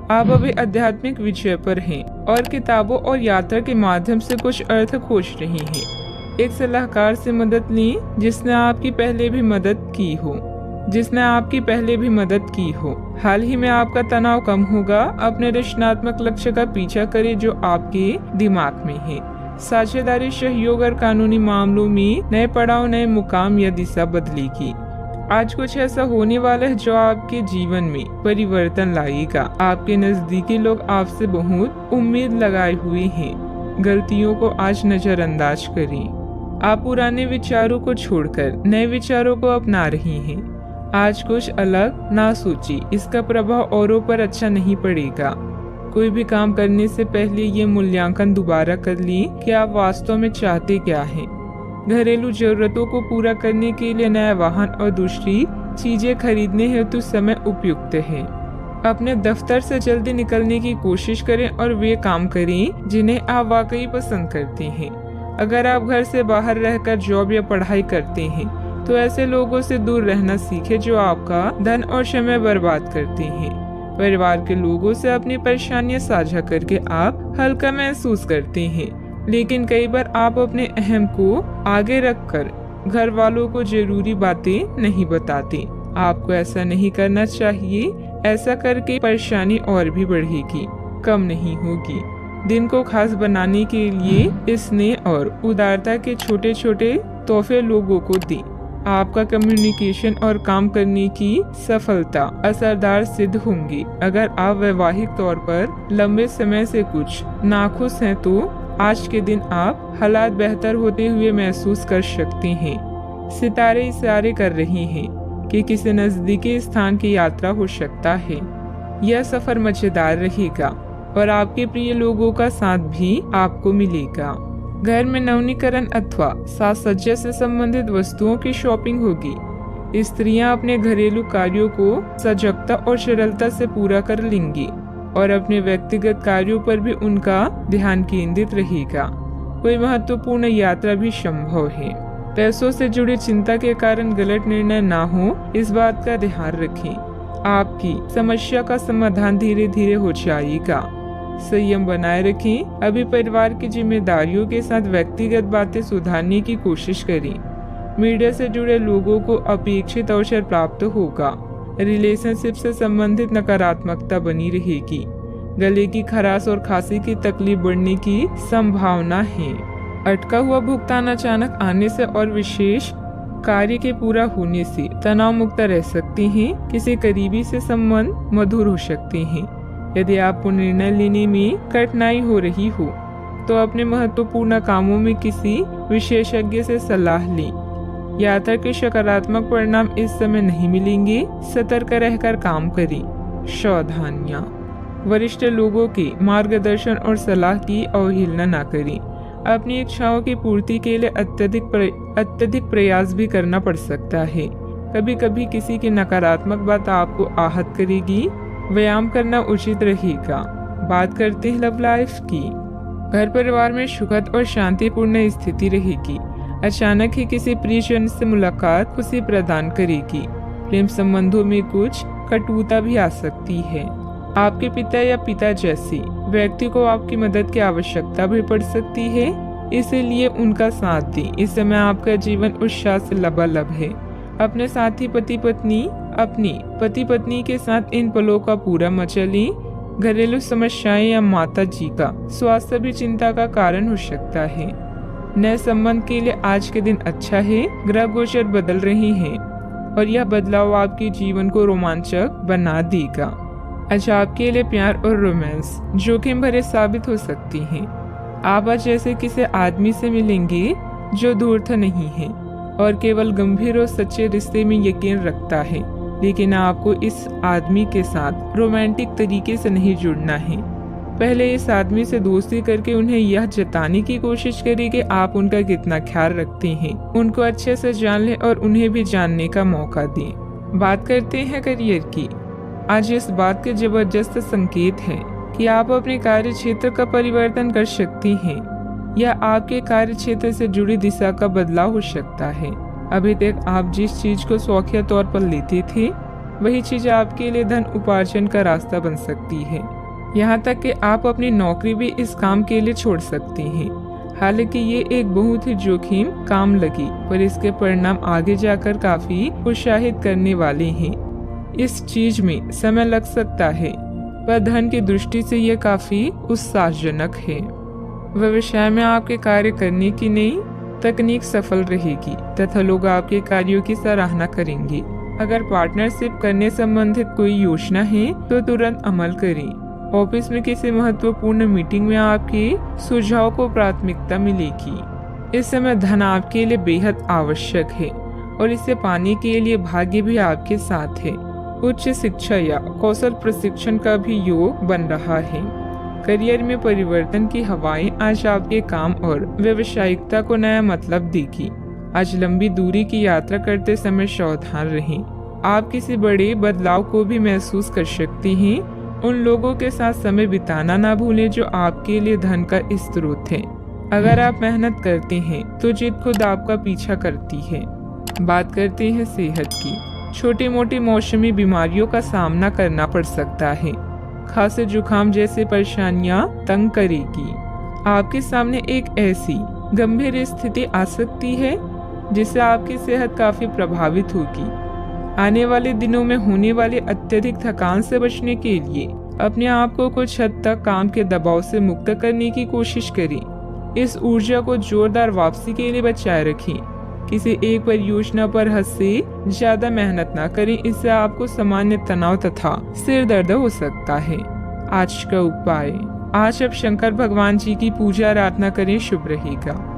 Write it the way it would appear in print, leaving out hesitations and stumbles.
आप अभी आध्यात्मिक विषय पर हैं और किताबों और यात्रा के माध्यम से कुछ अर्थ खोज रहे हैं। एक सलाहकार से मदद लें जिसने आपकी पहले भी मदद की हो। हाल ही में आपका तनाव कम होगा। अपने रचनात्मक लक्ष्य का पीछा करें जो आपके दिमाग में है। साझेदारी, सहयोग और कानूनी मामलों में नए पड़ाव, नए मुकाम या दिशा बदलेगी। आज कुछ ऐसा होने वाला है जो आपके जीवन में परिवर्तन लाएगा। आपके नजदीकी लोग आपसे बहुत उम्मीद लगाए हुए हैं। गलतियों को आज नजरअंदाज करें। आप पुराने विचारों को छोड़कर नए विचारों को अपना रही हैं। आज कुछ अलग ना सोचिए, इसका प्रभाव औरों पर अच्छा नहीं पड़ेगा। कोई भी काम करने से पहले ये मूल्यांकन दोबारा कर लें कि आप वास्तव में चाहते क्या हैं। घरेलू जरूरतों को पूरा करने के लिए नया वाहन और दूसरी चीजें खरीदने हेतु समय उपयुक्त है। अपने दफ्तर से जल्दी निकलने की कोशिश करें और वे काम करें जिन्हें आप वाकई पसंद करते हैं। अगर आप घर से बाहर रहकर जॉब या पढ़ाई करते हैं तो ऐसे लोगों से दूर रहना सीखें जो आपका धन और समय बर्बाद करते हैं। परिवार के लोगों से अपनी परेशानियां साझा करके आप हल्का महसूस करते हैं, लेकिन कई बार आप अपने अहम को आगे रखकर घर वालों को जरूरी बातें नहीं बताते। आपको ऐसा नहीं करना चाहिए। ऐसा करके परेशानी और भी बढ़ेगी, कम नहीं होगी। दिन को खास बनाने के लिए स्नेह और उदारता के छोटे छोटे तोहफे लोगों को दें। आपका कम्युनिकेशन और काम करने की सफलता असरदार सिद्ध होंगी। अगर आप वैवाहिक तौर पर लंबे समय से कुछ नाखुश हैं तो आज के दिन आप हालात बेहतर होते हुए महसूस कर सकते हैं। सितारे इशारे कर रहे हैं कि किसी नजदीकी स्थान की यात्रा हो सकता है। यह सफर मजेदार रहेगा और आपके प्रिय लोगों का साथ भी आपको मिलेगा। घर में नवीनीकरण अथवा साज सज्जा से संबंधित वस्तुओं की शॉपिंग होगी। स्त्रियां अपने घरेलू कार्यों को सजगता और सरलता से पूरा कर लेंगी और अपने व्यक्तिगत कार्यों पर भी उनका ध्यान केंद्रित रहेगा। कोई महत्वपूर्ण यात्रा भी संभव है। पैसों से जुड़ी चिंता के कारण गलत निर्णय ना हो, इस बात का ध्यान रखें। आपकी समस्या का समाधान धीरे धीरे हो जाएगा। संयम बनाए रखें। अभी परिवार की जिम्मेदारियों के साथ व्यक्तिगत बातें सुधारने की कोशिश करें। मीडिया से जुड़े लोगों को अपेक्षित अवसर प्राप्त होगा। रिलेशनशिप से संबंधित नकारात्मकता बनी रहेगी। गले की खराश और खांसी की तकलीफ बढ़ने की संभावना है। अटका हुआ भुगतान अचानक आने से और विशेष कार्य के पूरा होने से तनाव मुक्त रह सकते हैं। किसी करीबी से संबंध मधुर हो सकते हैं। यदि आपको निर्णय लेने में कठिनाई हो रही हो तो अपने महत्वपूर्ण कामों में किसी विशेषज्ञ से सलाह लें। यात्रा के सकारात्मक परिणाम इस समय नहीं मिलेंगे। सतर्क रहकर काम करें। सावधानियां। वरिष्ठ लोगों के मार्गदर्शन और सलाह की अवहेलना न करें। अपनी इच्छाओं की पूर्ति के लिए अत्यधिक प्रयास भी करना पड़ सकता है। कभी कभी किसी की नकारात्मक बात आपको आहत करेगी। व्यायाम करना उचित रहेगा। बात करते हैं लव लाइफ की। घर परिवार में सुखद और शांतिपूर्ण स्थिति रहेगी। अचानक ही किसी प्रियजन से मुलाकात खुशी प्रदान करेगी। प्रेम संबंधों में कुछ कटुता भी आ सकती है। आपके पिता या पिता जैसे व्यक्ति को आपकी मदद की आवश्यकता भी पड़ सकती है, इसीलिए उनका साथ दें। इस समय आपका जीवन उत्साह से लबालब है। अपने साथी अपनी पति पत्नी के साथ इन पलों का पूरा मजा लें। घरेलू समस्याएं या माता जी का स्वास्थ्य भी चिंता का कारण हो सकता है। नए संबंध के लिए आज के दिन अच्छा है। ग्रह गोचर बदल रहे हैं और यह बदलाव आपके जीवन को रोमांचक बना देगा। आज आपके लिए प्यार और रोमांस जोखिम भरे साबित हो सकती हैं। आप आज ऐसे किसी आदमी से मिलेंगे जो धूर्त नहीं है और केवल गंभीर और सच्चे रिश्ते में यकीन रखता है, लेकिन आपको इस आदमी के साथ रोमांटिक तरीके से नहीं जुड़ना है। पहले इस आदमी से दोस्ती करके उन्हें यह जताने की कोशिश करें कि आप उनका कितना ख्याल रखते हैं। उनको अच्छे से जान लें और उन्हें भी जानने का मौका दें। बात करते हैं करियर की। आज इस बात के जबरदस्त संकेत हैं कि आप अपने कार्य क्षेत्र का परिवर्तन कर सकती हैं या आपके कार्य क्षेत्र से जुड़ी दिशा का बदलाव हो सकता है। अभी तक आप जिस चीज को शौकिया तौर पर लेते थे वही चीज आपके लिए धन उपार्जन का रास्ता बन सकती है। यहाँ तक कि आप अपनी नौकरी भी इस काम के लिए छोड़ सकते हैं। हालांकि ये एक बहुत ही जोखिम काम लगी, पर इसके परिणाम आगे जाकर काफी उत्साहित करने वाले हैं। इस चीज में समय लग सकता है, पर धन की दृष्टि से यह काफी उत्साहजनक है। व्यवसाय में आपके कार्य करने की नई तकनीक सफल रहेगी तथा लोग आपके कार्यों की सराहना करेंगे। अगर पार्टनरशिप करने संबंधित कोई योजना है तो तुरंत अमल करें। ऑफिस में किसी महत्वपूर्ण मीटिंग में आपके सुझाव को प्राथमिकता मिलेगी। इस समय धन आपके लिए बेहद आवश्यक है और इसे पाने के लिए भाग्य भी आपके साथ है। उच्च शिक्षा या कौशल प्रशिक्षण का भी योग बन रहा है। करियर में परिवर्तन की हवाएं आज आपके काम और व्यावसायिकता को नया मतलब देगी। आज लंबी दूरी की यात्रा करते समय सावधान रहें। आप किसी बड़े बदलाव को भी महसूस कर सकती हैं। उन लोगों के साथ समय बिताना ना भूलें जो आपके लिए धन का स्रोत है। अगर आप मेहनत करते हैं तो जीत खुद आपका पीछा करती है। बात करते हैं सेहत की। छोटी मोटी मौसमी बीमारियों का सामना करना पड़ सकता है। खांसी जुकाम जैसी परेशानियां तंग करेगी। आपके सामने एक ऐसी गंभीर स्थिति आ सकती है जिससे आपकी सेहत काफी प्रभावित होगी। आने वाले दिनों में होने वाली अत्यधिक थकान से बचने के लिए अपने आप को कुछ हद तक काम के दबाव से मुक्त करने की कोशिश करें। इस ऊर्जा को जोरदार वापसी के लिए बचाए रखें। किसी एक परियोजना पर हद से ज्यादा मेहनत ना करें, इससे आपको सामान्य तनाव तथा सिर दर्द हो सकता है। आज का उपाय, आज आप शंकर भगवान जी की पूजा आराधना करें, शुभ रहेगा।